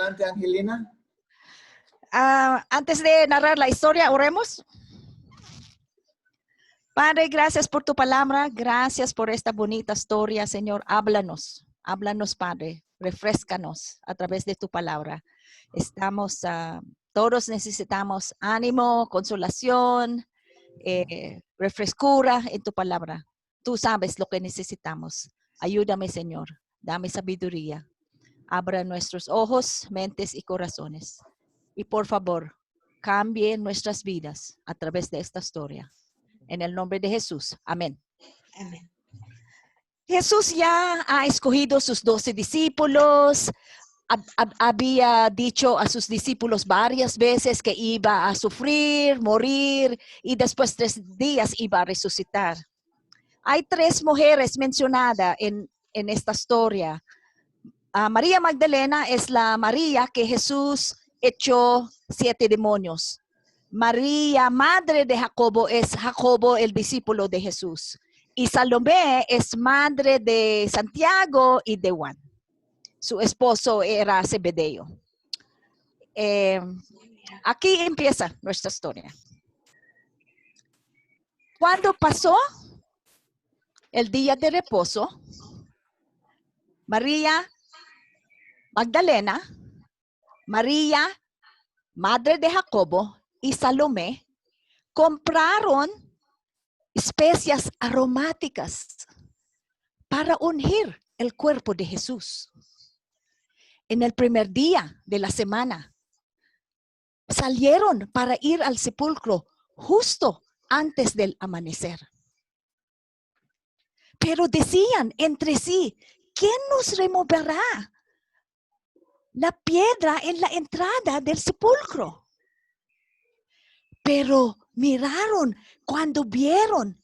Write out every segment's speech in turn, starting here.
Adelante, Angelina. Antes de narrar la historia, oremos. Padre, gracias por tu palabra. Gracias por esta bonita historia, Señor. Háblanos. Háblanos, Padre. Refréscanos a través de tu palabra. Todos necesitamos ánimo, consolación, refrescura en tu palabra. Tú sabes lo que necesitamos. Ayúdame, Señor. Dame sabiduría. Abra nuestros ojos, mentes y corazones. Y por favor, cambie nuestras vidas a través de esta historia. En el nombre de Jesús. Amén. Amén. Jesús ya ha escogido sus 12 discípulos. Había dicho a sus discípulos varias veces que iba a sufrir, morir y después 3 días iba a resucitar. Hay 3 mujeres mencionadas en esta historia. María Magdalena es la María que Jesús echó 7 demonios. María, madre de Jacobo, es Jacobo, el discípulo de Jesús. Y Salomé es madre de Santiago y de Juan. Su esposo era Zebedeo. Aquí empieza nuestra historia. Cuando pasó el día de reposo, María Magdalena, María, madre de Jacobo, y Salomé compraron especias aromáticas para ungir el cuerpo de Jesús. En el primer día de la semana, salieron para ir al sepulcro justo antes del amanecer. Pero decían entre sí, ¿quién nos removerá la piedra en la entrada del sepulcro? Pero miraron cuando vieron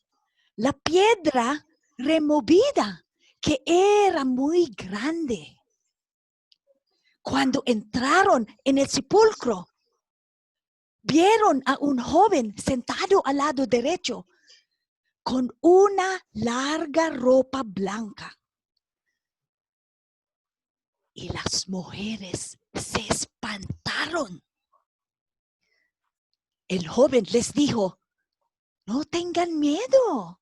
la piedra removida, que era muy grande. Cuando entraron en el sepulcro, vieron a un joven sentado al lado derecho con una larga ropa blanca. Y las mujeres se espantaron. El joven les dijo, no tengan miedo.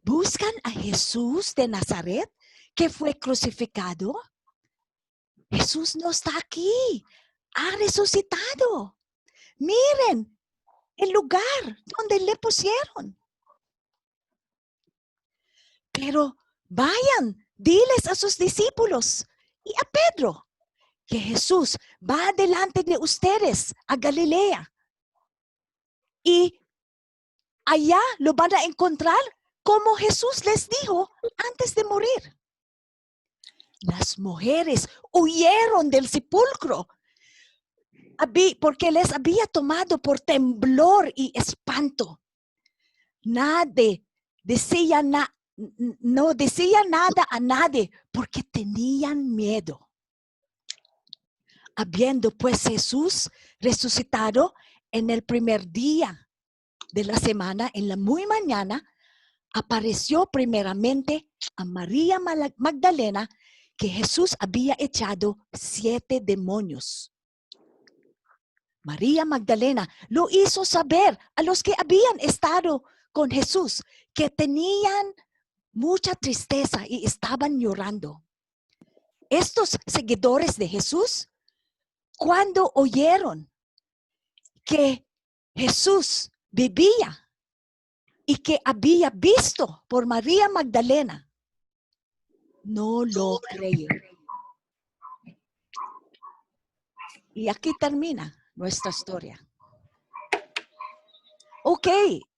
¿Buscan a Jesús de Nazaret que fue crucificado? Jesús no está aquí. Ha resucitado. Miren el lugar donde le pusieron. Pero vayan, diles a sus discípulos y a Pedro que Jesús va delante de ustedes a Galilea. Y allá lo van a encontrar como Jesús les dijo antes de morir. Las mujeres huyeron del sepulcro porque les había tomado por temblor y espanto. Nadie decía no decía nada a nadie porque tenían miedo. Habiendo pues Jesús resucitado en el primer día de la semana, en la muy mañana, apareció primeramente a María Magdalena, que Jesús había echado 7 demonios. María Magdalena lo hizo saber a los que habían estado con Jesús, que tenían mucha tristeza y estaban llorando. Estos seguidores de Jesús, cuando oyeron que Jesús vivía y que había visto por María Magdalena, no lo creyeron. Y aquí termina nuestra historia. Ok,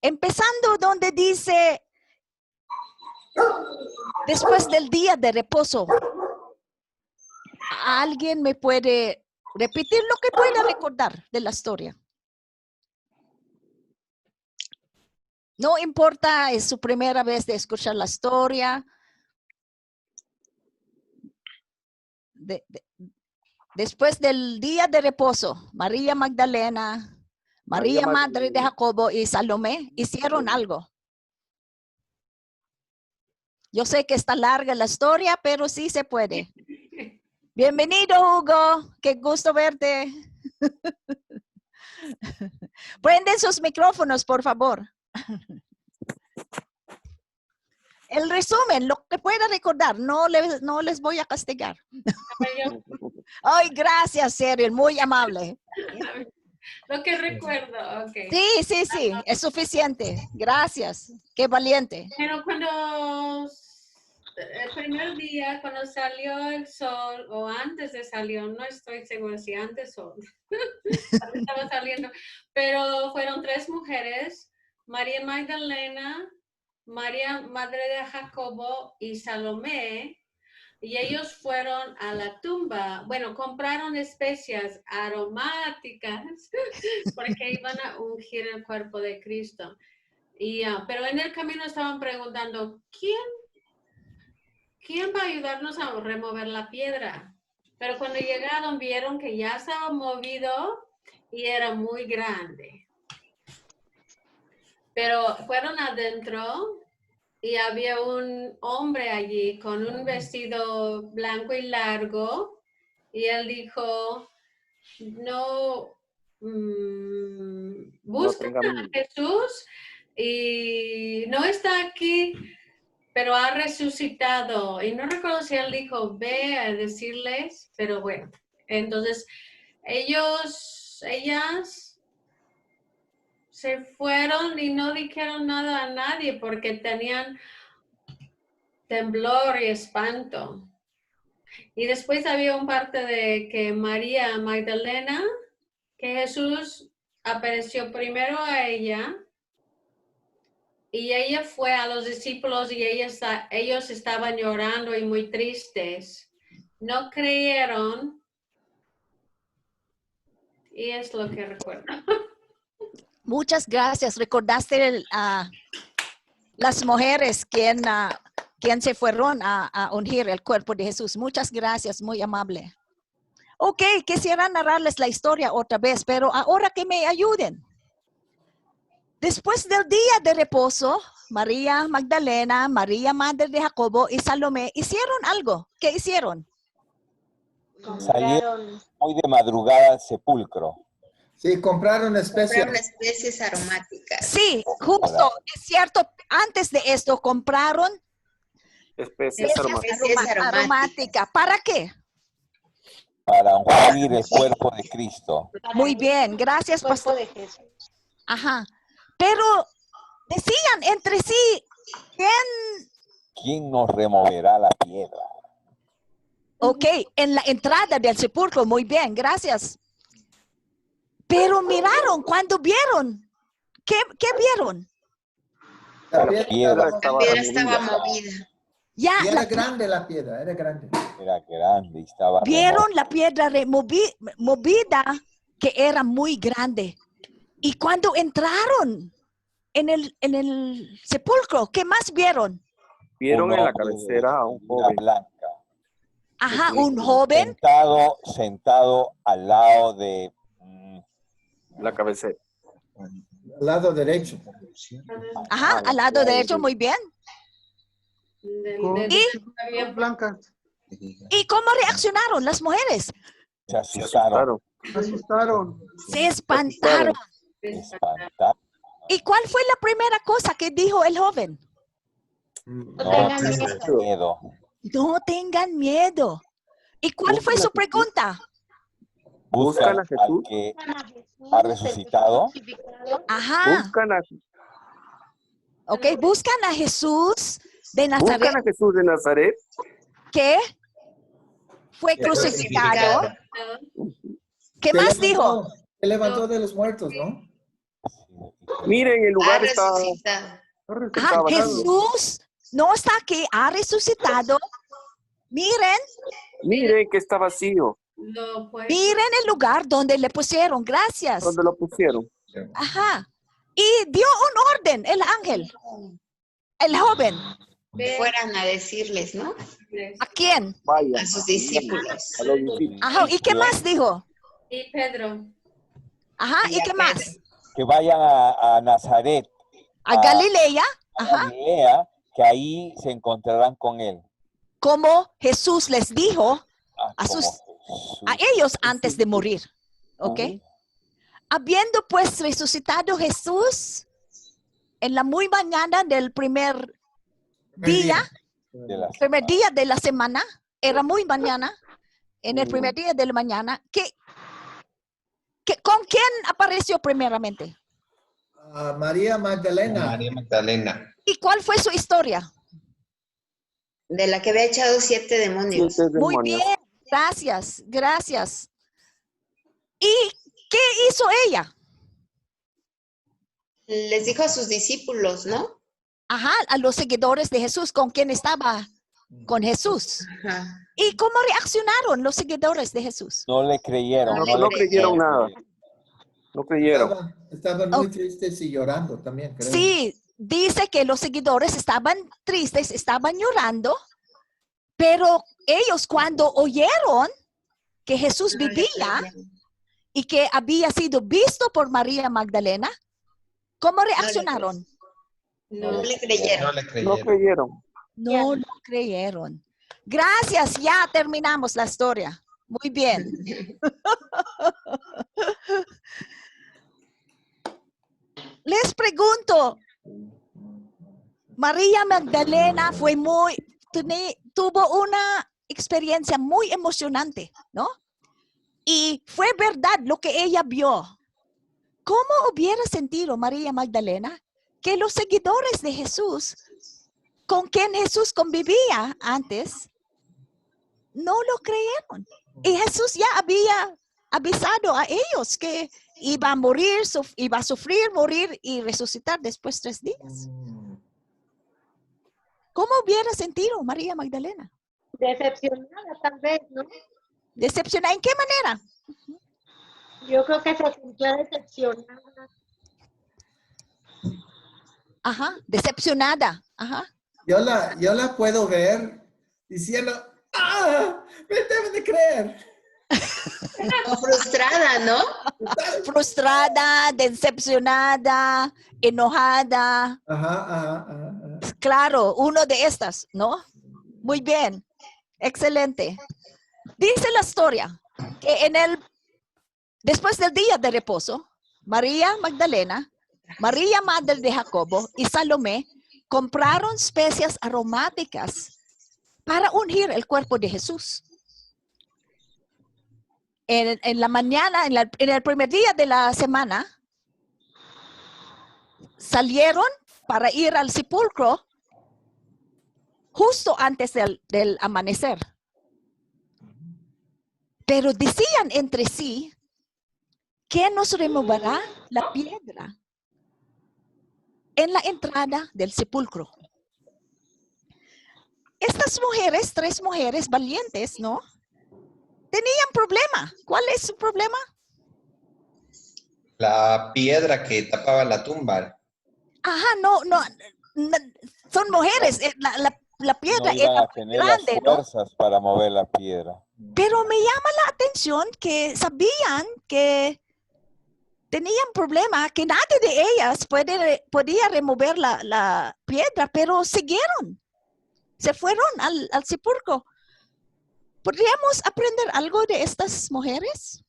empezando donde dice, después del día de reposo, ¿alguien me puede repetir lo que pueda recordar de la historia? No importa, es su primera vez de escuchar la historia. Después del día de reposo, María Magdalena, María madre de Jacobo y Salomé hicieron algo. Yo sé que está larga la historia, pero sí se puede. Bienvenido, Hugo. Qué gusto verte. Prenden sus micrófonos, por favor. El resumen, lo que pueda recordar, no les voy a castigar. Ay, gracias, Cyril, muy amable. Lo que recuerdo, ok. Sí, es suficiente. Gracias. Qué valiente. Pero cuando el primer día, cuando salió el sol, o antes de salir, no estoy segura si antes o estaba saliendo, pero fueron 3 mujeres, María Magdalena, María, madre de Jacobo, y Salomé, y ellos fueron a la tumba. Bueno, compraron especias aromáticas porque iban a ungir el cuerpo de Cristo. Pero en el camino estaban preguntando, ¿quién va a ayudarnos a remover la piedra? Pero cuando llegaron vieron que ya estaba movido y era muy grande. Pero fueron adentro y había un hombre allí con un vestido blanco y largo y él dijo, no, buscan a Jesús y no está aquí, pero ha resucitado. Y no recuerdo si él dijo, ve a decirles, pero bueno. Entonces, ellas se fueron y no dijeron nada a nadie porque tenían temblor y espanto. Y después había un parte de que María Magdalena, que Jesús apareció primero a ella y ella fue a los discípulos y ellos estaban llorando y muy tristes. No creyeron y es lo que recuerdo. Muchas gracias. Recordaste las mujeres quien se fueron a ungir el cuerpo de Jesús. Muchas gracias, muy amable. Ok, quisiera narrarles la historia otra vez, pero ahora que me ayuden. Después del día de reposo, María Magdalena, María madre de Jacobo y Salomé hicieron algo. ¿Qué hicieron? Salieron muy de madrugada al sepulcro. Sí, compraron especies aromáticas. Sí, justo, es cierto. Antes de esto compraron Especies aromáticas. ¿Para qué? Para ungir el cuerpo de Cristo. Muy bien, gracias, pastor. Ajá. Pero decían entre sí, ¿Quién nos removerá la piedra? Ok, en la entrada del sepulcro, muy bien, gracias. Pero miraron, cuando vieron, ¿qué vieron? La piedra piedra estaba movida. Ya, y era grande la piedra, era grande. Era grande y estaba vieron la piedra movida, que era muy grande. Y cuando entraron en el sepulcro, ¿qué más vieron? Vieron en la cabecera a un joven blanca. Ajá, un joven. Sentado al lado de la cabecera. Al lado derecho. Ajá, al lado derecho, muy bien. Blancas. ¿Y cómo reaccionaron las mujeres? Se asustaron. Se espantaron. ¿Y cuál fue la primera cosa que dijo el joven? No tengan miedo. No tengan miedo. ¿Y cuál fue su pregunta? Buscan a Jesús que ha resucitado. Ajá. Ok, buscan a Jesús de Nazaret. Buscan a Jesús de Nazaret. Que fue crucificado. ¿Qué más dijo? Se levantó de los muertos, ¿no? Miren, el lugar está Ajá, Jesús no está aquí, ha resucitado. Miren que está vacío. Miren el lugar donde le pusieron. Gracias. Donde lo pusieron. Ajá. Y dio un orden el ángel. El joven. Fueran a decirles, ¿no? ¿A quién? A sus discípulos. A los discípulos. Ajá. ¿Y qué más dijo? Y Pedro. Ajá. ¿Y qué más? Que vayan a Nazaret. A Galilea. Ajá. Galilea, que ahí se encontrarán con él. Como Jesús les dijo a Jesús. ellos antes de morir. ¿Ok? Habiendo pues resucitado Jesús en la muy mañana del primer día de la semana, era muy mañana, en el primer día de la mañana, ¿con quién apareció primeramente? María Magdalena. María Magdalena. ¿Y cuál fue su historia? De la que había echado 7 demonios. 7 Muy demonios. bien, gracias. ¿Y qué hizo ella? Les dijo a sus discípulos, ¿no? Ajá, a los seguidores de Jesús, ¿con quién estaba? Con Jesús. Ajá. ¿Y cómo reaccionaron los seguidores de Jesús? No le creyeron. No creyeron nada. No creyeron. Estaban muy tristes y llorando también, creo. Sí, dice que los seguidores estaban tristes, estaban llorando, pero ellos cuando oyeron que Jesús vivía y que había sido visto por María Magdalena, ¿cómo reaccionaron? No le creyeron. No le No creyeron. creyeron. No lo creyeron. Gracias, ya terminamos la historia. Muy bien. Les pregunto, María Magdalena tuvo una experiencia muy emocionante, ¿no? Y fue verdad lo que ella vio. ¿Cómo hubiera sentido María Magdalena que los seguidores de Jesús, con quien Jesús convivía antes, no lo creyeron? Y Jesús ya había avisado a ellos que iba a morir, iba a sufrir, morir y resucitar después de 3 días. ¿Cómo hubiera sentido María Magdalena? Decepcionada tal vez, ¿no? ¿Decepcionada? ¿En qué manera? Yo creo que se sintió decepcionada. Ajá, decepcionada. Ajá. Yo la puedo ver diciendo, me deben de creer. O frustrada, ¿no? Frustrada, decepcionada, enojada. Ajá. Claro, uno de estas, ¿no? Muy bien, excelente. Dice la historia que después del día de reposo, María Magdalena, María madre de Jacobo y Salomé compraron especias aromáticas para ungir el cuerpo de Jesús. En la mañana, en el primer día de la semana, salieron para ir al sepulcro justo antes del amanecer. Pero decían entre sí, ¿quién nos removerá la piedra en la entrada del sepulcro? Estas mujeres, 3 mujeres valientes, ¿no? Tenían problema. ¿Cuál es su problema? La piedra que tapaba la tumba. Ajá, no, son mujeres. La piedra No iban era a tener grande, las ¿no? fuerzas para mover la piedra. Pero me llama la atención que sabían que tenían problema, que nadie de ellas podía remover la piedra, pero siguieron. Se fueron al sepulcro. ¿Podríamos aprender algo de estas mujeres?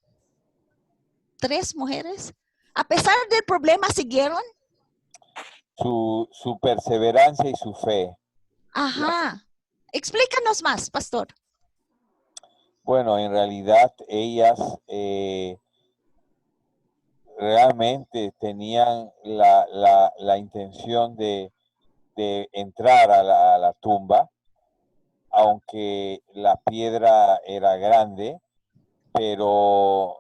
3 mujeres. A pesar del problema, siguieron. Su perseverancia y su fe. Ajá. Explícanos más, pastor. Bueno, en realidad ellas realmente tenían la intención de entrar a la tumba, aunque la piedra era grande, pero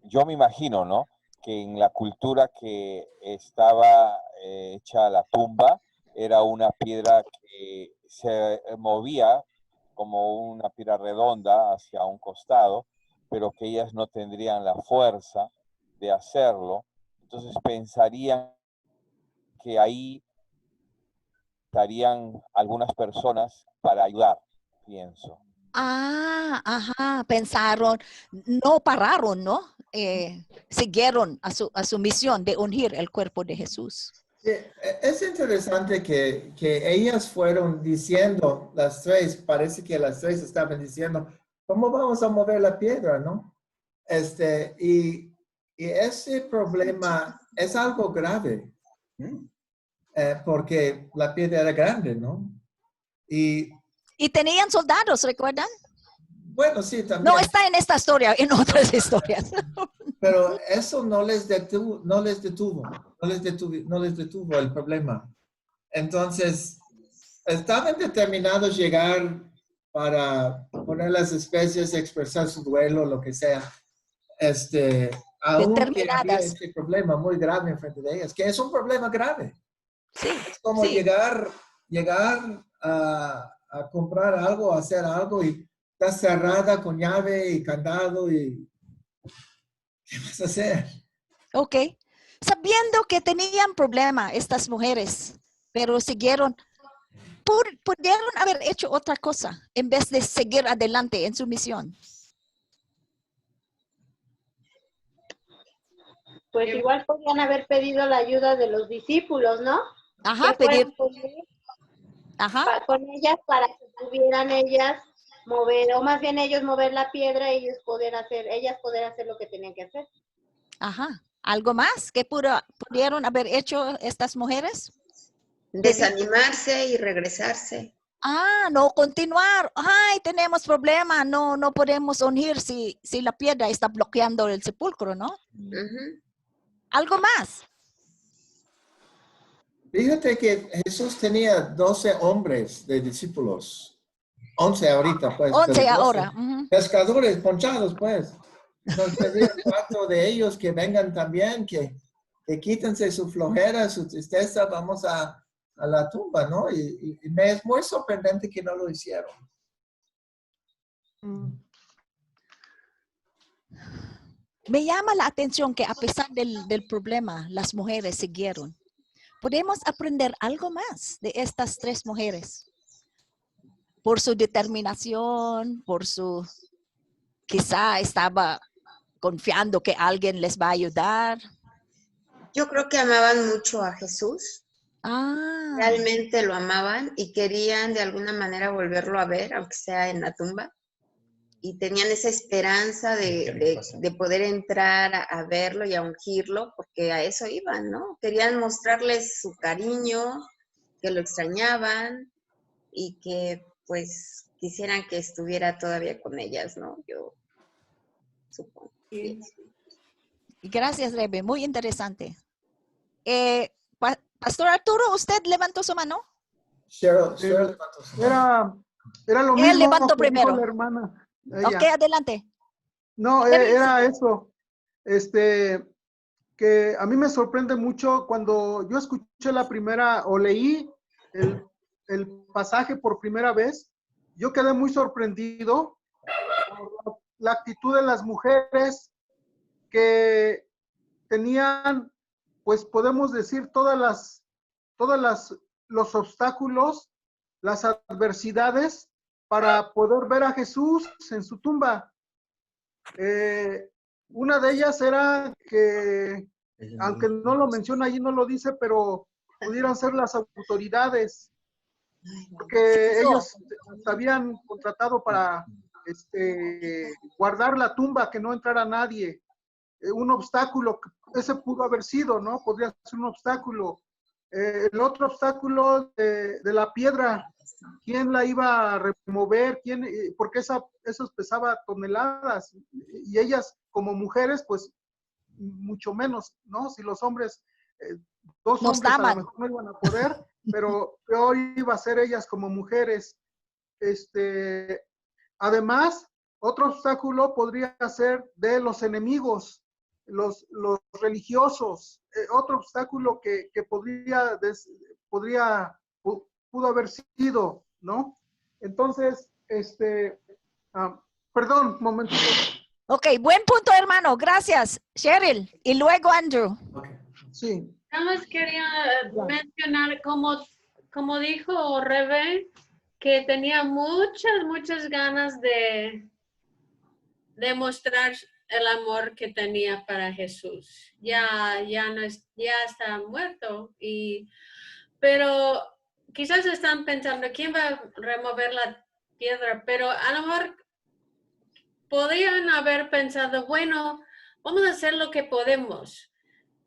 yo me imagino, ¿no? Que en la cultura que estaba hecha la tumba, era una piedra que se movía como una piedra redonda hacia un costado, pero que ellas no tendrían la fuerza de hacerlo. Entonces pensarían que ahí estarían algunas personas para ayudar, pienso. Ajá, pensaron, no pararon, ¿no? Siguieron a su misión de ungir el cuerpo de Jesús. Sí, es interesante que ellas fueron diciendo, las 3, parece que las 3 estaban diciendo, ¿cómo vamos a mover la piedra, no? Y ese problema es algo grave, porque la piedra era grande, ¿no? Y Y tenían soldados, ¿recuerdan? bueno, sí, también. No está en esta historia, en otras historias. Pero eso no les detuvo el problema. Entonces, estaban determinados llegar para poner las especies, expresar su duelo, lo que sea. Aunque había Determinadas. este problema muy grave enfrente de ellas, que es un problema grave. Sí, Es como sí. llegar a comprar algo, a hacer algo y está cerrada con llave y candado y ¿qué vas a hacer? Ok. Sabiendo que tenían problema estas mujeres, pero siguieron, pudieron haber hecho otra cosa en vez de seguir adelante en su misión. Pues igual podrían haber pedido la ayuda de los discípulos, ¿no? Ajá, Que fueran con ellas para que pudieran ellas mover, o más bien ellos mover la piedra y ellas poder hacer lo que tenían que hacer. Ajá. ¿Algo más que pudieron haber hecho estas mujeres? Desanimarse y regresarse. No continuar. Ay, tenemos problema. No podemos unir si la piedra está bloqueando el sepulcro, ¿no? ¿Algo más? Fíjate que Jesús tenía 12 hombres de discípulos. 11 ahorita, pues. 11 ahora. Pescadores ponchados, pues. Entonces pedía 4 de ellos que vengan también, que quítense su flojera, su tristeza, vamos a la tumba, ¿no? Y me es muy sorprendente que no lo hicieron. Me llama la atención que a pesar del problema, las mujeres siguieron. Podemos aprender algo más de estas 3 mujeres. Por su determinación, quizá estaba confiando que alguien les va a ayudar. Yo creo que amaban mucho a Jesús. Realmente lo amaban y querían de alguna manera volverlo a ver, aunque sea en la tumba. Y tenían esa esperanza de poder entrar a verlo y a ungirlo, porque a eso iban, ¿no? Querían mostrarles su cariño, que lo extrañaban y que pues quisieran que estuviera todavía con ellas, ¿no? Yo supongo. Sí. Gracias, Rebe. Muy interesante. Pastor Arturo, ¿usted levantó su mano? Cheryl levantó su mano. Era lo Él mismo levantó que dijo primero. la hermana. Ok, adelante. No, era eso. Que a mí me sorprende mucho cuando yo escuché la primera o leí el pasaje por primera vez, yo quedé muy sorprendido por la actitud de las mujeres que tenían, pues podemos decir, los obstáculos, las adversidades para poder ver a Jesús en su tumba. Una de ellas era que, aunque no lo menciona allí, no lo dice, pero pudieran ser las autoridades, porque ellos habían contratado para guardar la tumba, que no entrara nadie. Un obstáculo, ese pudo haber sido, ¿no? Podría ser un obstáculo. El otro obstáculo de la piedra, ¿quién la iba a remover? Porque eso pesaba toneladas y ellas como mujeres, pues mucho menos, ¿no? Si los hombres, 2 hombres a lo mejor no iban a poder, pero peor iba a ser ellas como mujeres. Además, otro obstáculo podría ser de los enemigos, los religiosos. Otro obstáculo que pudo haber sido, ¿no? Entonces, perdón, un momentito. Ok, buen punto, hermano. Gracias, Cheryl. Y luego Andrew. Okay. Sí. Nada más quería mencionar, como dijo Rebe, que tenía muchas ganas de demostrar el amor que tenía para Jesús. Ya está muerto, pero quizás están pensando, ¿quién va a remover la piedra? Pero a lo mejor podían haber pensado, bueno, vamos a hacer lo que podemos.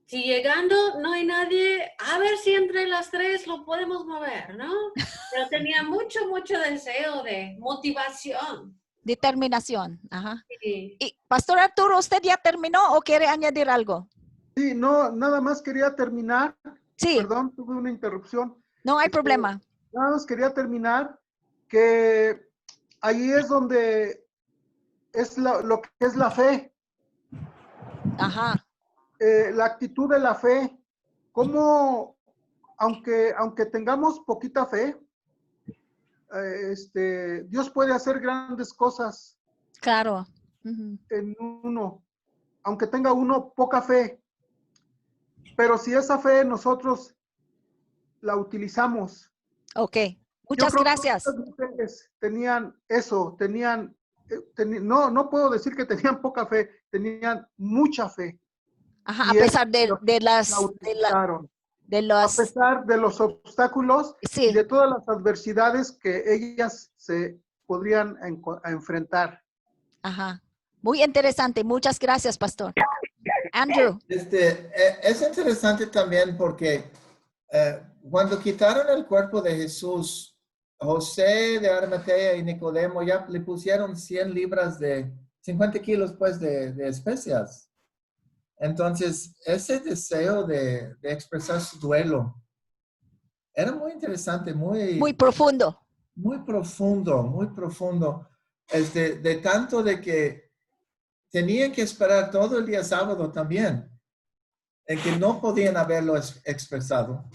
Si llegando no hay nadie, a ver si entre las tres lo podemos mover, ¿no? Pero tenía mucho, mucho deseo de motivación. Determinación. Ajá. Sí. Y Pastor Arturo, ¿usted ya terminó o quiere añadir algo? Sí, no, nada más quería terminar. Sí. Perdón, tuve una interrupción. No hay problema. Nada más quería terminar que ahí es donde es lo que es la fe. Ajá. La actitud de la fe. Cómo, aunque tengamos poquita fe, Dios puede hacer grandes cosas Claro. en uno, aunque tenga uno poca fe. Pero si esa fe nosotros la utilizamos. Ok. Muchas gracias. Muchas tenían eso, no puedo decir que tenían poca fe, tenían mucha fe. Ajá, Y a pesar la utilizaron. A pesar de los obstáculos sí, y de todas las adversidades que ellas se podrían enfrentar. Ajá. Muy interesante. Muchas gracias, Pastor. Andrew. Es interesante también porque cuando quitaron el cuerpo de Jesús, José de Arimatea y Nicodemo ya le pusieron 100 libras de 50 kilos pues de especias. Entonces, ese deseo de expresar su duelo era muy interesante, muy profundo. Muy profundo, muy profundo. De tanto de que tenían que esperar todo el día sábado también, en que no podían haberlo expresado.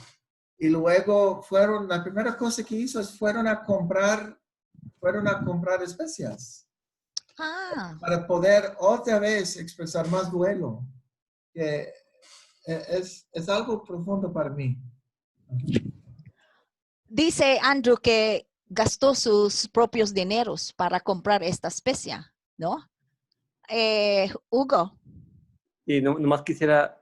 Y luego la primera cosa que hizo fueron a comprar especias. Para poder otra vez expresar más duelo. Que es algo profundo para mí. Dice Andrew que gastó sus propios dineros para comprar esta especia, ¿no? Hugo. Y nomás quisiera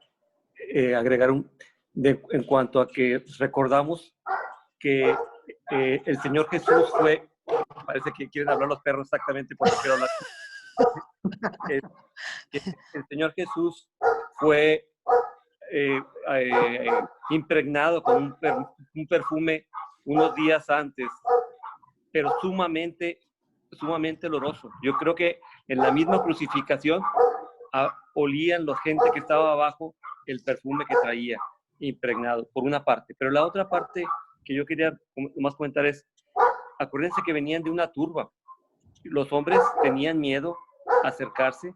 agregar en cuanto a que recordamos que el Señor Jesús fue, parece que quieren hablar los perros exactamente porque quiero hablar. El Señor Jesús fue impregnado con un perfume unos días antes, pero sumamente oloroso. Yo creo que en la misma crucificación olían la gente que estaba abajo el perfume que traía impregnado, por una parte. Pero la otra parte que yo quería más comentar es, acuérdense que venían de una turba. Los hombres tenían miedo a acercarse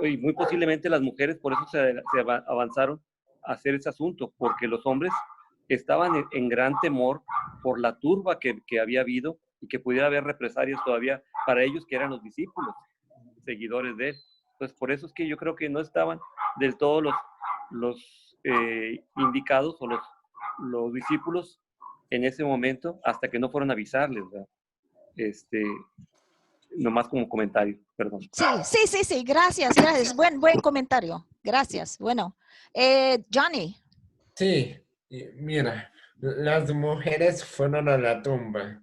y muy posiblemente las mujeres por eso se avanzaron a hacer ese asunto, porque los hombres estaban en gran temor por la turba que había habido y que pudiera haber represalias todavía para ellos que eran los discípulos, seguidores de él. Entonces, por eso es que yo creo que no estaban del todo los indicados o los discípulos en ese momento hasta que no fueron a avisarles, ¿verdad? Nomás como comentario, perdón. Sí. Gracias. Buen comentario. Gracias. Bueno, Johnny. Sí, mira, las mujeres fueron a la tumba.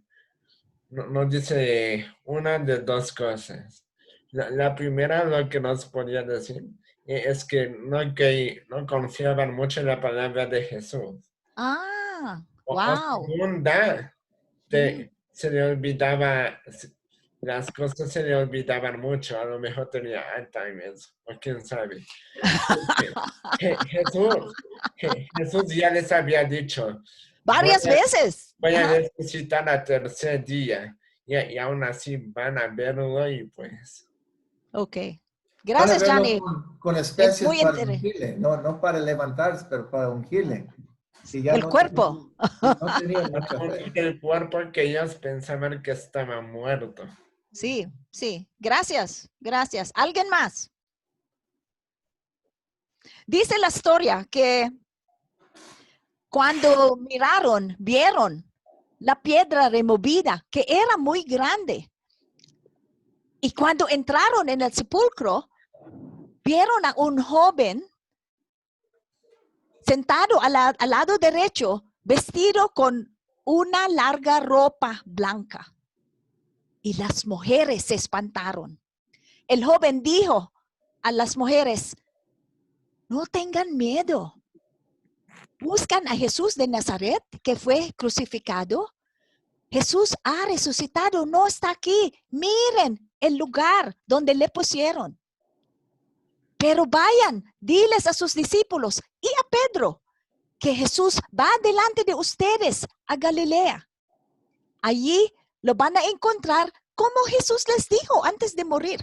Nos dice una de dos cosas. La primera, lo que nos podía decir, es que no confiaban mucho en la palabra de Jesús. Wow. O segunda, se le olvidaba, las cosas se le olvidaban mucho, a lo mejor tenía Alzheimer, o quién sabe. Jesús ya les había dicho. Varias veces. Voy a necesitar al tercer día, y aún así van a verlo y pues. Ok. Gracias, Johnny. Con especies para ungirle, no para levantarse, pero para ungirle. Si ya el cuerpo. No tenía mucha fe. El cuerpo que ellos pensaban que estaba muerto. Sí. Gracias. ¿Alguien más? Dice la historia que cuando vieron la piedra removida, que era muy grande. Y cuando entraron en el sepulcro, vieron a un joven sentado al lado derecho, vestido con una larga ropa blanca. Y las mujeres se espantaron. el joven dijo a las mujeres, no tengan miedo. Buscan a Jesús de Nazaret, que fue crucificado. Jesús ha resucitado, no está aquí. Miren el lugar donde le pusieron. Pero vayan, diles a sus discípulos y a Pedro que Jesús va delante de ustedes a Galilea. Allí lo van a encontrar como Jesús les dijo antes de morir.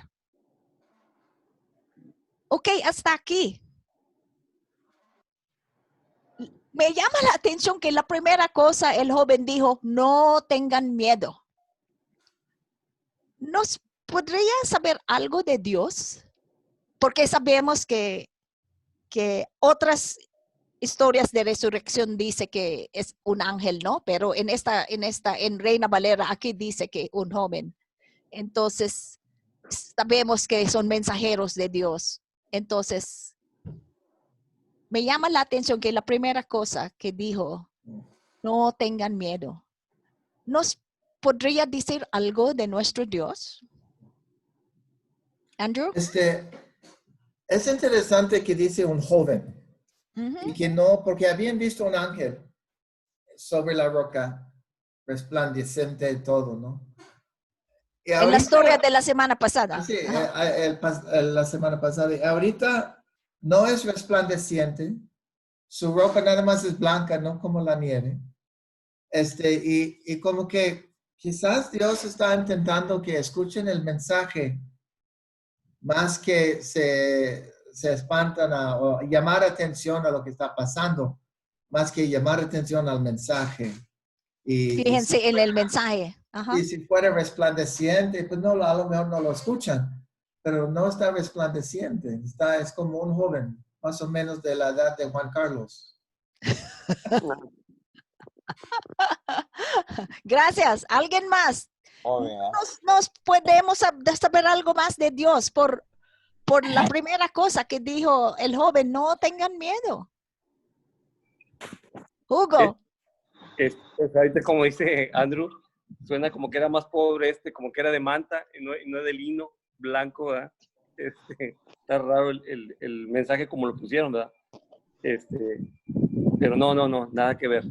Ok, hasta aquí. Me llama la atención que la primera cosa el joven dijo, no tengan miedo. ¿Nos podría saber algo de Dios? Porque sabemos que otras historias de resurrección dice que es un ángel, ¿no? Pero en Reina Valera aquí dice que un joven. Entonces, sabemos que son mensajeros de Dios. Entonces, me llama la atención que la primera cosa que dijo, no tengan miedo. ¿Nos podría decir algo de nuestro Dios? Andrew? Es interesante que dice un joven. Y que no, porque habían visto un ángel sobre la roca, resplandeciente y todo, ¿no? Y en la historia de la semana pasada. Sí, la semana pasada. Y ahorita no es resplandeciente, su ropa nada más es blanca, no como la nieve. Y como que quizás Dios está intentando que escuchen el mensaje más que se espantan o llamar atención a lo que está pasando, más que llamar atención al mensaje. Fíjense en el mensaje. Y si fuera resplandeciente, pues no, a lo mejor no lo escuchan, pero no está resplandeciente, es como un joven, más o menos de la edad de Juan Carlos. Gracias. ¿Alguien más? Nos podemos saber algo más de Dios por la primera cosa que dijo el joven, no tengan miedo. Hugo. Ahorita como dice Andrew, suena como que era más pobre como que era de manta y no de lino blanco, ¿verdad? Está raro el mensaje como lo pusieron, ¿verdad? Pero no, nada que ver.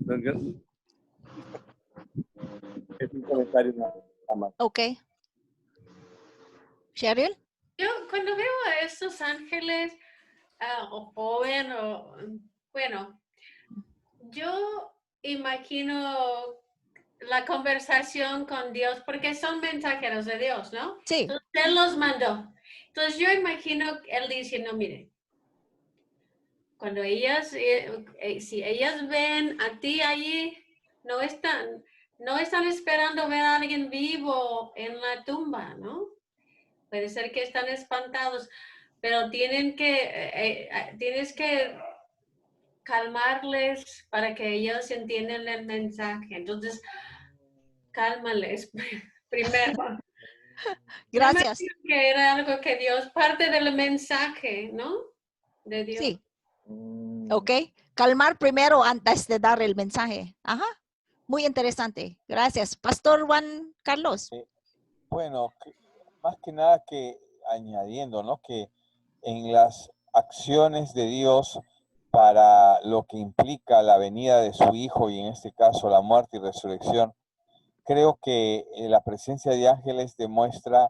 Es un comentario nada más. Ok. Cheryl. Yo cuando veo a estos ángeles, o joven, bueno, yo imagino la conversación con Dios, porque son mensajeros de Dios, ¿no? Sí. Entonces, Él los mandó. Entonces yo imagino Él diciendo, miren, cuando ellas, si ellas ven a ti allí, no están esperando ver a alguien vivo en la tumba, ¿no? Puede ser que están espantados, pero tienes que calmarles para que ellos entiendan el mensaje. Entonces, cálmales primero. Gracias. Que era algo que Dios, parte del mensaje, ¿no? De Dios. Sí. Ok. Calmar primero antes de dar el mensaje. Ajá. Muy interesante. Gracias. Pastor Juan Carlos. Bueno, más que nada que añadiendo, ¿no? Que en las acciones de Dios para lo que implica la venida de su Hijo y en este caso la muerte y resurrección, creo que la presencia de ángeles demuestra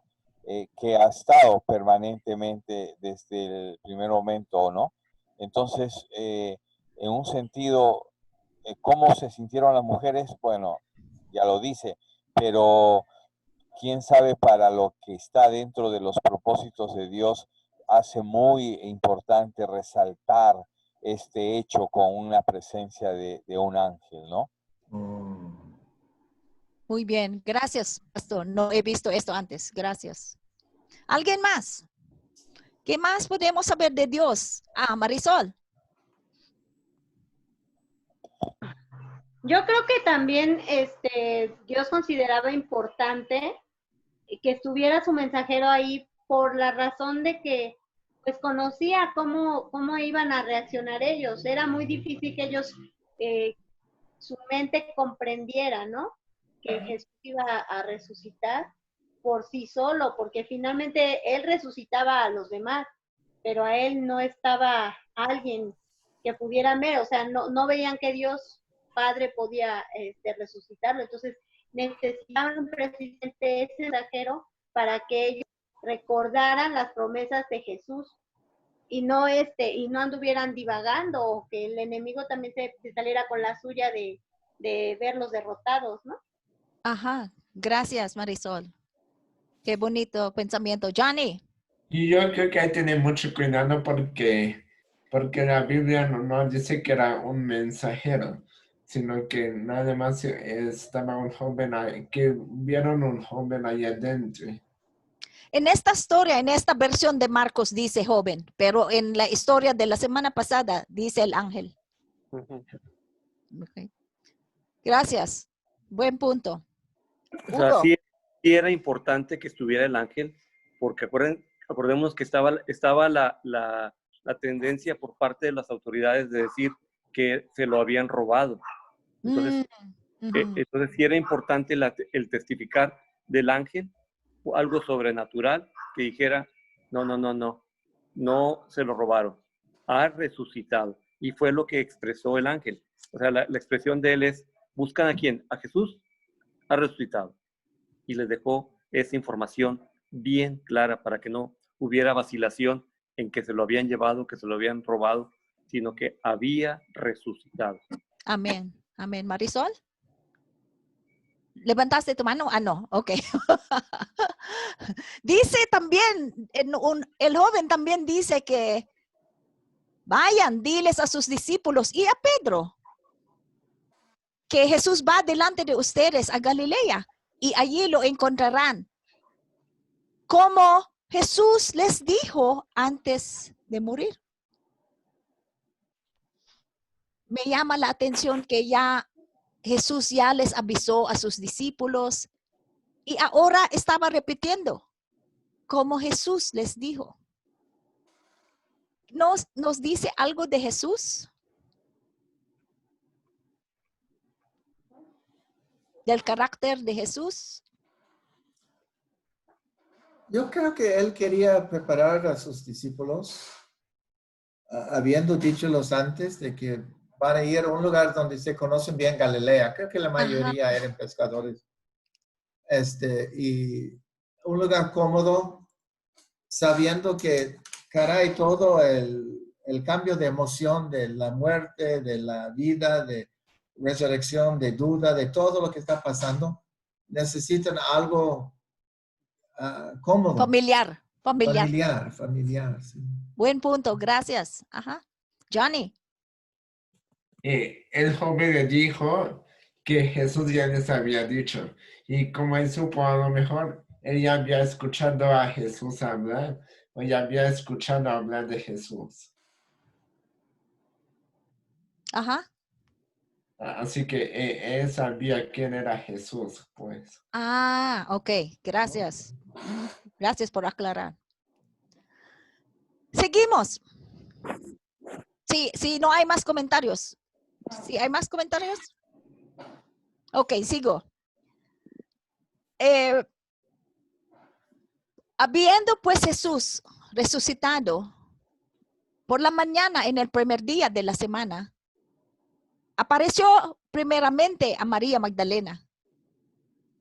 que ha estado permanentemente desde el primer momento, ¿no? Entonces, en un sentido, ¿cómo se sintieron las mujeres? Bueno, ya lo dice, pero quién sabe para lo que está dentro de los propósitos de Dios, hace muy importante resaltar este hecho con una presencia de un ángel, ¿no? Muy bien, gracias, pastor. No he visto esto antes. Gracias. ¿Alguien más? ¿Qué más podemos saber de Dios? Marisol. Yo creo que también Dios consideraba importante que estuviera su mensajero ahí por la razón de que pues conocía cómo iban a reaccionar ellos. Era muy difícil que ellos, su mente comprendiera, ¿no? Que Jesús iba a resucitar, por sí solo, porque finalmente él resucitaba a los demás, pero a él no estaba alguien que pudieran ver, o sea, no veían que Dios Padre podía resucitarlo, entonces necesitaban precisamente ese mensajero para que ellos recordaran las promesas de Jesús y no anduvieran divagando, o que el enemigo también se saliera con la suya de verlos derrotados, ¿no? Ajá, gracias Marisol. Qué bonito pensamiento. Johnny. Y yo creo que hay que tener mucho cuidado porque la Biblia no dice que era un mensajero, sino que nada más estaba un joven ahí, que vieron un joven ahí adentro. En esta historia, en esta versión de Marcos dice joven, pero en la historia de la semana pasada dice el ángel. Okay. Gracias. Buen punto. O sea, sí era importante que estuviera el ángel, porque acordémonos que estaba la tendencia por parte de las autoridades de decir que se lo habían robado. Entonces, entonces sí era importante el testificar del ángel, algo sobrenatural, que dijera, no se lo robaron, ha resucitado. Y fue lo que expresó el ángel. O sea, la expresión de él es, ¿buscan a quién? A Jesús, ha resucitado. Y les dejó esa información bien clara para que no hubiera vacilación en que se lo habían llevado, que se lo habían robado, sino que había resucitado. Amén. Amén. Marisol. ¿Levantaste tu mano? Ah, no. Ok. Dice también, el joven también dice que vayan, diles a sus discípulos y a Pedro que Jesús va delante de ustedes a Galilea y allí lo encontrarán. Como Jesús les dijo antes de morir. Me llama la atención que Jesús ya les avisó a sus discípulos y ahora estaba repitiendo como Jesús les dijo. ¿Nos dice algo de Jesús? ¿Del carácter de Jesús? Yo creo que él quería preparar a sus discípulos, habiendo dicholos antes de que van a ir a un lugar donde se conocen bien Galilea. Creo que la mayoría eran pescadores. Y un lugar cómodo, sabiendo que, caray, todo el cambio de emoción de la muerte, de la vida, de resurrección, de duda, de todo lo que está pasando, necesitan algo cómodo. Familiar. Sí. Buen punto, gracias. Ajá. Johnny. El joven le dijo que Jesús ya les había dicho. Y como él supo, a lo mejor él ya había escuchado a Jesús hablar, o ya había escuchado hablar de Jesús. Ajá. Así que él sabía quién era Jesús, pues. Ok, gracias. Gracias por aclarar. Seguimos. Sí, no hay más comentarios. ¿Sí hay más comentarios? Ok, sigo. Habiendo pues Jesús resucitado por la mañana en el primer día de la semana, apareció primeramente a María Magdalena,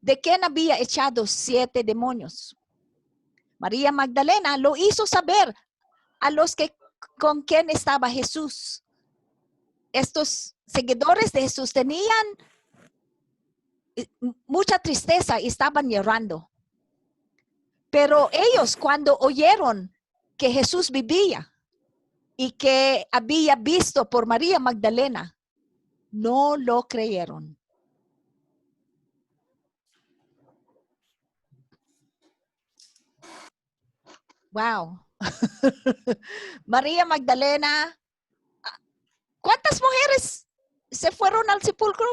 de quien había echado 7 demonios. María Magdalena lo hizo saber a los que con quien estaba Jesús. Estos seguidores de Jesús tenían mucha tristeza y estaban llorando. Pero ellos, cuando oyeron que Jesús vivía y que había visto por María Magdalena, no lo creyeron. Wow. María Magdalena. ¿Cuántas mujeres se fueron al sepulcro?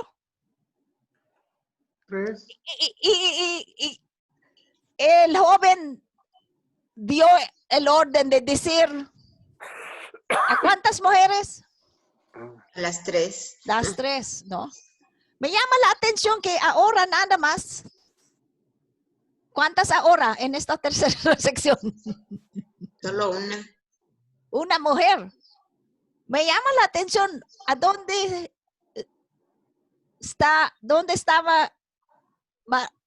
3. Y el joven dio el orden de decir, ¿a cuántas mujeres? Las 3. Las 3, ¿no? Me llama la atención que ahora nada más ¿Cuántas ahora en esta tercera sección? Solo una. Una mujer. Me llama la atención a dónde estaba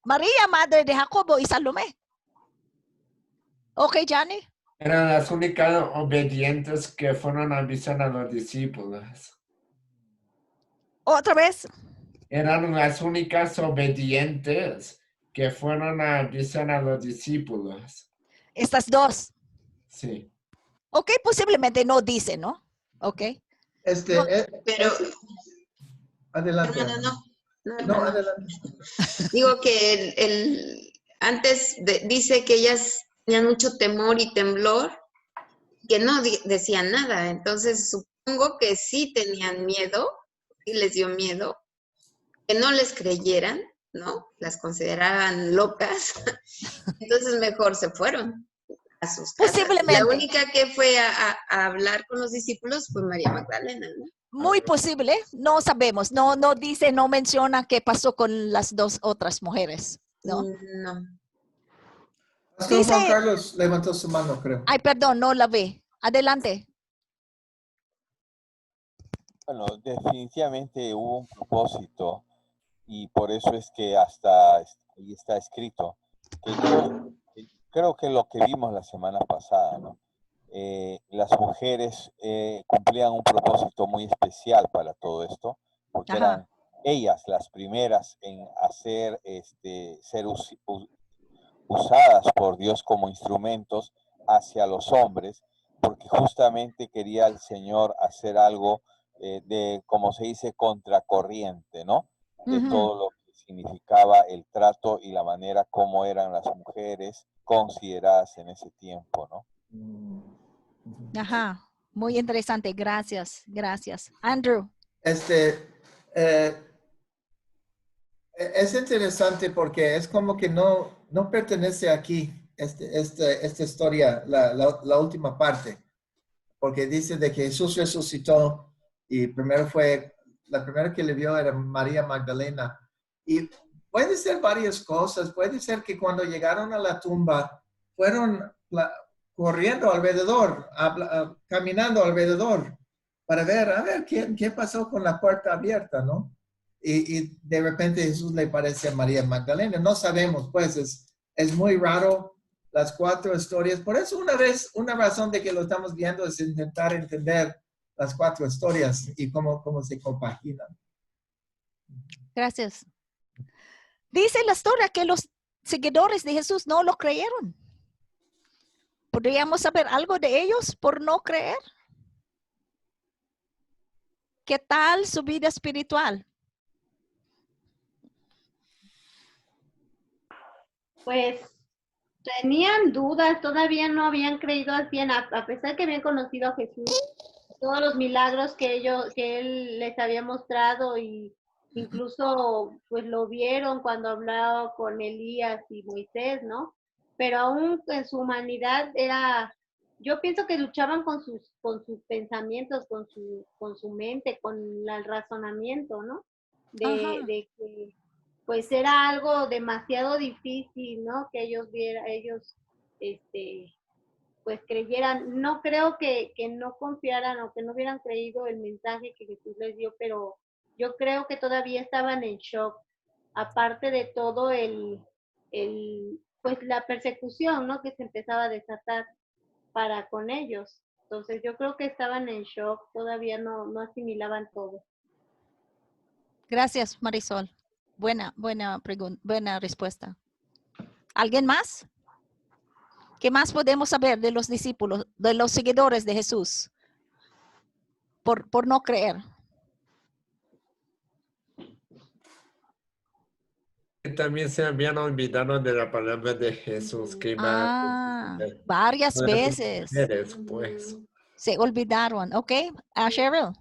María, madre de Jacobo y Salomé. Ok, Johnny. Eran las únicas obedientes que fueron a avisar a los discípulos. Otra vez. Eran las únicas obedientes que fueron a avisar a los discípulos. Estas dos. Sí. Ok, posiblemente no dice, ¿no? Ok. Pero, Adelante. hermano, No, adelante. digo que antes dice que ellas tenían mucho temor y temblor, que no decían nada. Entonces, supongo que sí tenían miedo, sí les dio miedo, que no les creyeran, ¿no? Las consideraban locas. Entonces, mejor se fueron a sus casas. Posiblemente. La única que fue a hablar con los discípulos fue María Magdalena, ¿no? Muy posible, no sabemos, no dice, no menciona qué pasó con las dos otras mujeres, ¿no? No. Pastor Dice- Juan Carlos levantó su mano, creo. Ay, perdón, no la ve. Adelante. Bueno, definitivamente hubo un propósito y por eso es que hasta ahí está escrito que creo que lo que vimos la semana pasada, ¿no? Las mujeres cumplían un propósito muy especial para todo esto, porque Ajá. eran ellas las primeras en hacer, ser usadas por Dios como instrumentos hacia los hombres, porque justamente quería el Señor hacer algo de, como se dice, contracorriente, ¿no? De Ujú. todo lo que significaba el trato y la manera como eran las mujeres consideradas en ese tiempo, ¿no? Ajá. Muy interesante. Gracias. Gracias. Andrew. Es interesante porque es como que no pertenece aquí esta historia, la última parte, porque dice de que Jesús resucitó y la primera que le vio era María Magdalena. Y puede ser varias cosas, puede ser que cuando llegaron a la tumba fueron corriendo alrededor, caminando alrededor para ver, a ver, ¿qué pasó con la puerta abierta, no? Y de repente Jesús le parece a María Magdalena. No sabemos, pues es muy raro las cuatro historias. Por eso una razón de que lo estamos viendo es intentar entender las cuatro historias y cómo se compaginan. Gracias. Dice la historia que los seguidores de Jesús no lo creyeron. ¿Podríamos saber algo de ellos por no creer? ¿Qué tal su vida espiritual? Pues tenían dudas, todavía no habían creído al 100, a pesar que habían conocido a Jesús, todos los milagros que él les había mostrado y incluso pues lo vieron cuando hablaba con Elías y Moisés, ¿no? Pero aún en su humanidad yo pienso que luchaban con sus pensamientos, con su mente, con el razonamiento, ¿no? Ajá. De que pues era algo demasiado difícil, ¿no? Que ellos pues creyeran. No creo que no confiaran o que no hubieran creído el mensaje que Jesús les dio, pero yo creo que todavía estaban en shock, aparte de todo pues la persecución, ¿no? Que se empezaba a desatar para con ellos. Entonces yo creo que estaban en shock, todavía no asimilaban todo. Gracias, Marisol. Buena pregunta, buena respuesta. ¿Alguien más? ¿Qué más podemos saber de los discípulos, de los seguidores de Jesús? Por no creer. Y también se habían olvidado de la palabra de Jesús que iba Varias a veces. después. Se olvidaron, ¿ok? Cheryl.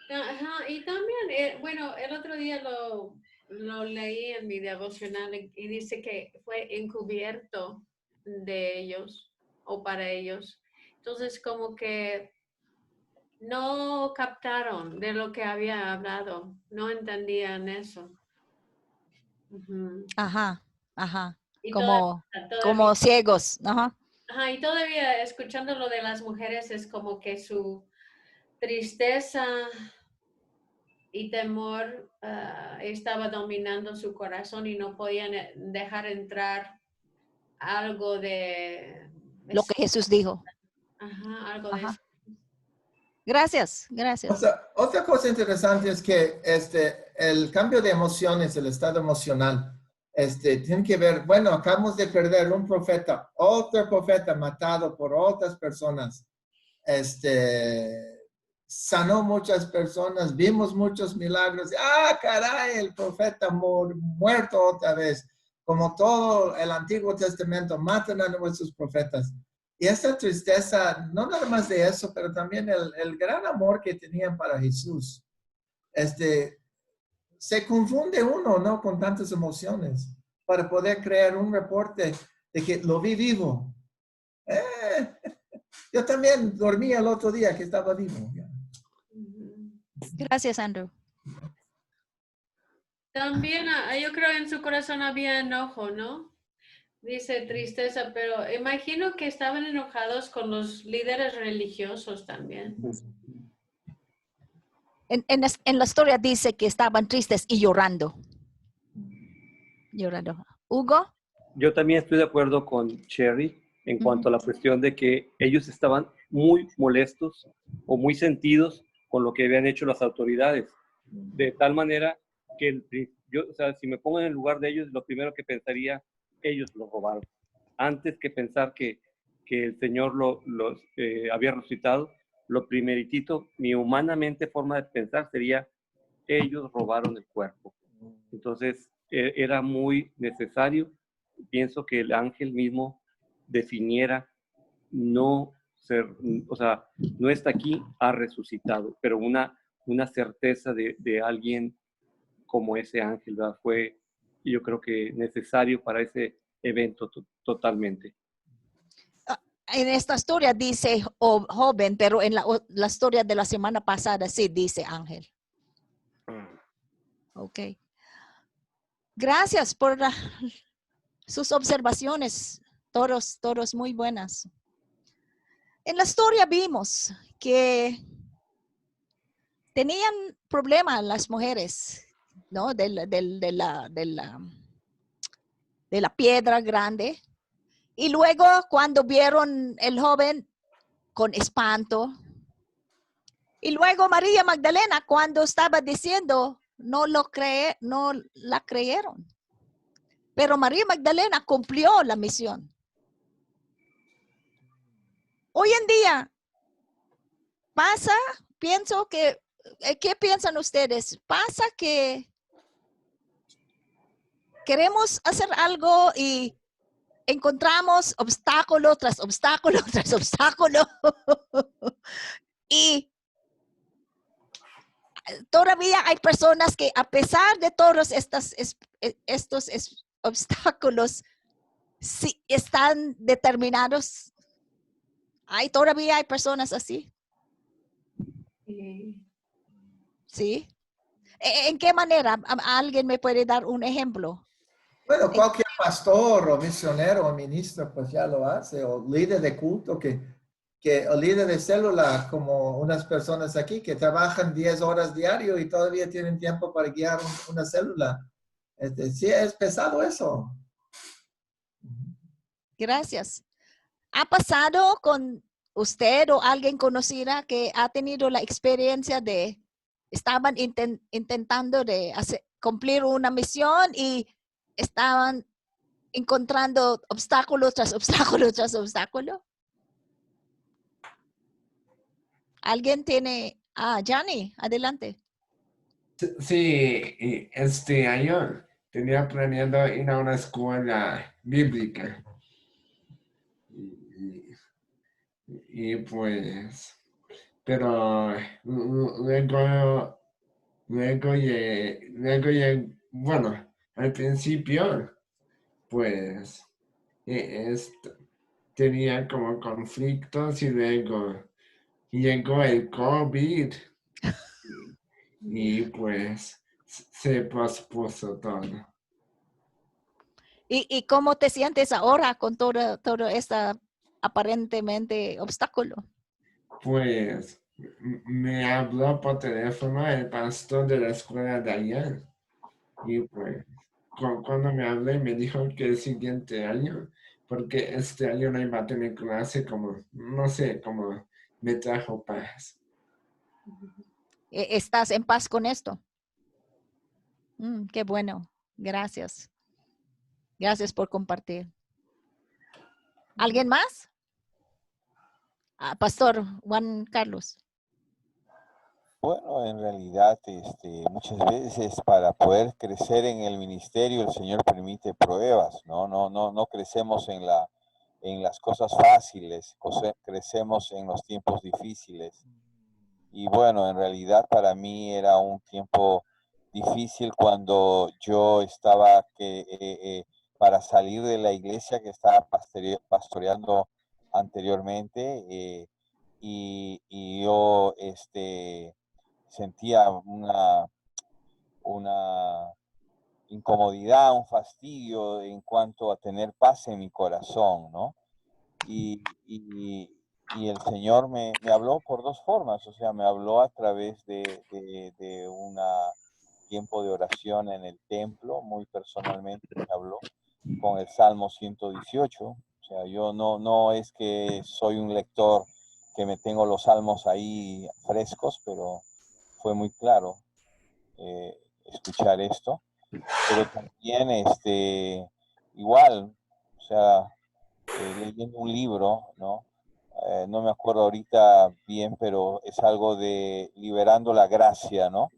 Ajá, y también, bueno, el otro día lo leí en mi devocional y dice que fue encubierto de ellos o para ellos. Entonces, como que no captaron de lo que había hablado, no entendían eso. Ujú. Ajá. Y como todavía, ciegos. Ajá. ajá, y todavía escuchando lo de las mujeres es como que su tristeza y temor estaba dominando su corazón y no podían dejar entrar algo de... Lo que Jesús dijo. Ajá, algo de Ajá. eso. Gracias, gracias. Otra cosa interesante es que el cambio de emociones, el estado emocional, tiene que ver, bueno, acabamos de perder un profeta, otro profeta matado por otras personas, sanó muchas personas, vimos muchos milagros. ¡Ah, caray! El profeta muerto otra vez. Como todo el Antiguo Testamento, matan a nuestros profetas. Y esa tristeza, no nada más de eso, pero también el gran amor que tenían para Jesús. Se confunde uno, ¿no? Con tantas emociones para poder crear un reporte de que lo vi vivo. Yo también dormí el otro día que estaba vivo. Gracias, Andrew. También yo creo en su corazón había enojo, ¿no? Dice tristeza, pero imagino que estaban enojados con los líderes religiosos también. En la historia dice que estaban tristes y llorando. Llorando. Hugo. Yo también estoy de acuerdo con Cherry en cuanto a la cuestión de que ellos estaban muy molestos o muy sentidos con lo que habían hecho las autoridades. De tal manera que yo, o sea, si me pongo en el lugar de ellos, lo primero que pensaría, ellos lo robaron. Antes que pensar que el Señor los había resucitado, lo primeritito, mi humanamente forma de pensar sería, ellos robaron el cuerpo. Entonces, era muy necesario, pienso que el ángel mismo definiera no ser, o sea, no está aquí, ha resucitado, pero una certeza de alguien como ese ángel, ¿verdad? Fue, yo creo que necesario para ese evento totalmente. En esta historia dice joven, pero en la historia de la semana pasada sí dice ángel. Ok. Gracias por sus observaciones, todos muy buenas. En la historia vimos que tenían problemas las mujeres, ¿no? De la piedra grande. Y luego cuando vieron el joven con espanto. Y luego María Magdalena cuando estaba diciendo, no la creyeron. Pero María Magdalena cumplió la misión. Hoy en día pasa, pienso que, ¿qué piensan ustedes? Pasa que queremos hacer algo y encontramos obstáculo tras obstáculo tras obstáculo. Y todavía hay personas que a pesar de todos estos obstáculos, sí están determinados. Todavía hay personas así. ¿Sí? ¿En qué manera? ¿Alguien me puede dar un ejemplo? Bueno, cualquier pastor o misionero o ministro pues ya lo hace, o líder de culto o líder de célula, como unas personas aquí que trabajan 10 horas diario y todavía tienen tiempo para guiar una célula. Sí, es pesado eso. Gracias. ¿Ha pasado con usted o alguien conocida que ha tenido la experiencia de estaban intentando de cumplir una misión y estaban encontrando obstáculo tras obstáculo tras obstáculo? ¿Alguien tiene? Johnny, adelante. Sí, este año tenía planeado ir a una escuela bíblica. Y pues, pero luego, bueno, al principio, pues, tenía como conflictos y luego llegó el COVID y pues se pospuso todo. ¿Y cómo te sientes ahora con todo esta aparentemente obstáculo? Pues me habló por teléfono el pastor de la escuela de ayer. Y pues cuando me hablé me dijo que el siguiente año, porque este año no iba a tener clase, como, no sé, como me trajo paz. ¿Estás en paz con esto? Qué bueno. Gracias. Gracias por compartir. ¿Alguien más? Pastor Juan Carlos. Bueno, en realidad, muchas veces para poder crecer en el ministerio, el Señor permite pruebas, ¿no? No crecemos en las cosas fáciles, crecemos en los tiempos difíciles. Y bueno, en realidad para mí era un tiempo difícil cuando yo estaba para salir de la iglesia que estaba pastoreando anteriormente, y yo sentía una incomodidad, un fastidio en cuanto a tener paz en mi corazón, ¿no? Y el Señor me habló por dos formas, o sea, me habló a través de un tiempo de oración en el templo, muy personalmente me habló con el Salmo 118, o sea, yo no es que soy un lector que me tengo los salmos ahí frescos, pero fue muy claro escuchar esto, pero también igual, o sea, leyendo un libro, ¿no? No me acuerdo ahorita bien, pero es algo de Liberando la Gracia, ¿no?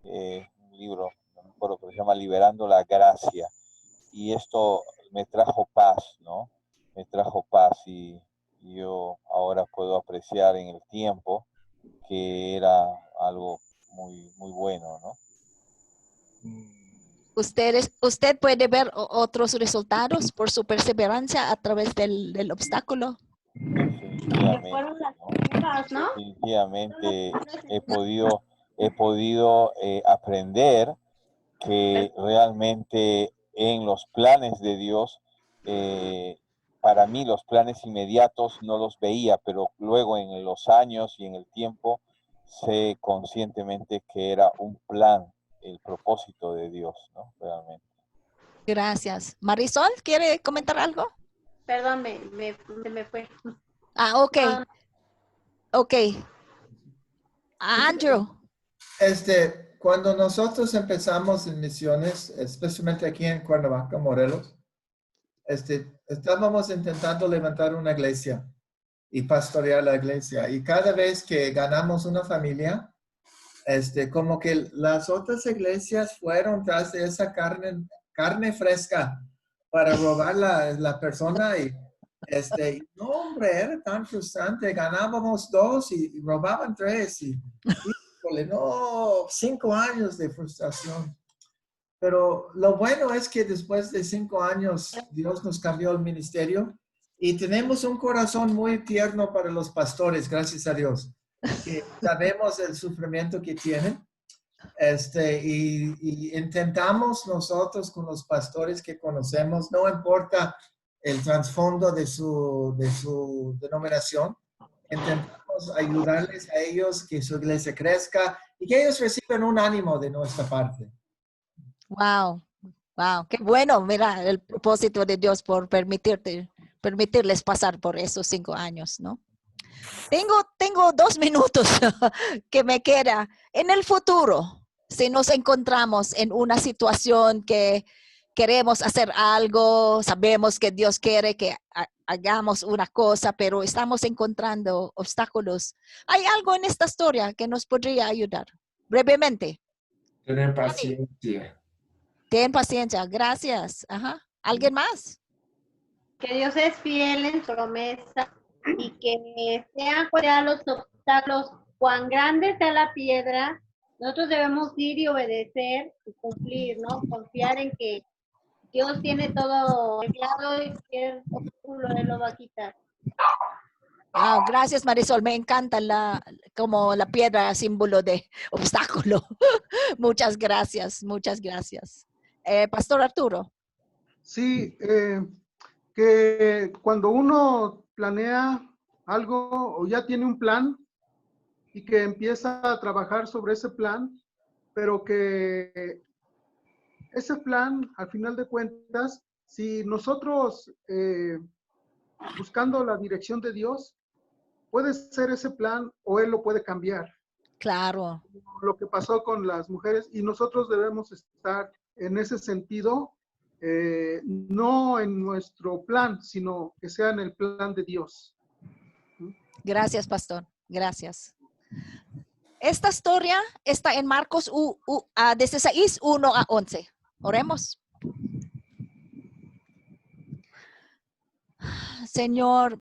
Un libro, no me acuerdo, pero se llama Liberando la Gracia. Y esto me trajo paz, ¿no? Me trajo paz y yo ahora puedo apreciar en el tiempo que era algo muy, muy bueno, ¿no? ¿Usted puede ver otros resultados por su perseverancia a través del obstáculo? Definitivamente, fueron las pruebas, ¿no? definitivamente he podido aprender que realmente en los planes de Dios, para mí los planes inmediatos no los veía, pero luego en los años y en el tiempo sé conscientemente que era un plan, el propósito de Dios, ¿no? Realmente. Gracias. Marisol, ¿quiere comentar algo? Perdón, me fue. Ok. Ok. Andrew. Cuando nosotros empezamos en misiones, especialmente aquí en Cuernavaca, Morelos, estábamos intentando levantar una iglesia y pastorear la iglesia. Y cada vez que ganamos una familia, como que las otras iglesias fueron tras de esa carne fresca para robar la persona y no, hombre, era tan frustrante. Ganábamos 2 y robaban 3 y híjole, no, 5 años de frustración. Pero lo bueno es que después de 5 años Dios nos cambió el ministerio y tenemos un corazón muy tierno para los pastores, gracias a Dios. Que sabemos el sufrimiento que tienen. Y intentamos nosotros con los pastores que conocemos, no importa el trasfondo de su denominación, intentamos ayudarles a ellos que su iglesia crezca y que ellos reciban un ánimo de nuestra parte. Wow, qué bueno, mira, el propósito de Dios por permitirles pasar por esos 5 años, ¿no? Tengo 2 minutos que me queda. En el futuro, si nos encontramos en una situación que queremos hacer algo, sabemos que Dios quiere que hagamos una cosa, pero estamos encontrando obstáculos. ¿Hay algo en esta historia que nos podría ayudar? Brevemente. Tener paciencia. Ten paciencia, gracias. Ajá. ¿Alguien más? Que Dios es fiel en su promesa y que sean cuáles los obstáculos, cuán grande sea la piedra, nosotros debemos ir y obedecer y cumplir, ¿no? Confiar en que Dios tiene todo arreglado y que el obstáculo Él lo va a quitar. Wow, gracias Marisol, me encanta como la piedra símbolo de obstáculo. Muchas gracias, muchas gracias. Pastor Arturo. Sí, que cuando uno planea algo o ya tiene un plan y que empieza a trabajar sobre ese plan, pero que ese plan, al final de cuentas, si nosotros buscando la dirección de Dios, puede ser ese plan o Él lo puede cambiar. Claro. Lo que pasó con las mujeres, y nosotros debemos estar en ese sentido, no en nuestro plan, sino que sea en el plan de Dios. Gracias, pastor. Gracias. Esta historia está en Marcos 16, 1 a 11. Oremos. Señor,